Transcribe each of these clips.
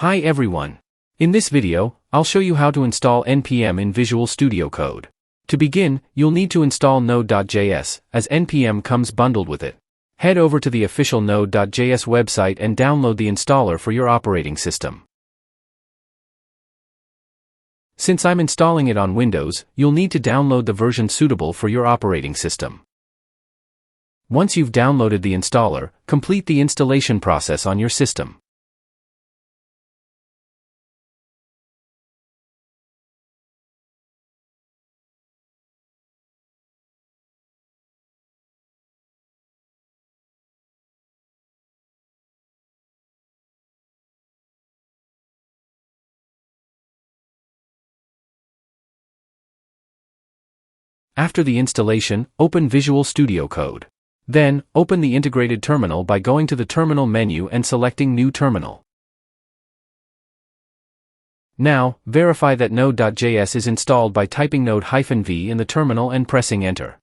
Hi everyone. In this video, I'll show you how to install NPM in Visual Studio Code. To begin, you'll need to install Node.js, as NPM comes bundled with it. Head over to the official Node.js website and download the installer for your operating system. Since I'm installing it on Windows, you'll need to download the version suitable for your operating system. Once you've downloaded the installer, complete the installation process on your system. After the installation, open Visual Studio Code. Then, open the integrated terminal by going to the Terminal menu and selecting New Terminal. Now, verify that Node.js is installed by typing node-v in the terminal and pressing Enter.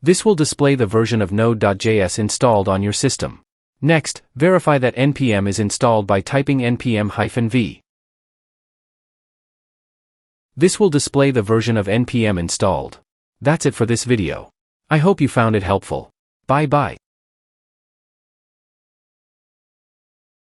This will display the version of Node.js installed on your system. Next, verify that NPM is installed by typing npm-v. This will display the version of NPM installed. That's it for this video. I hope you found it helpful. Bye bye.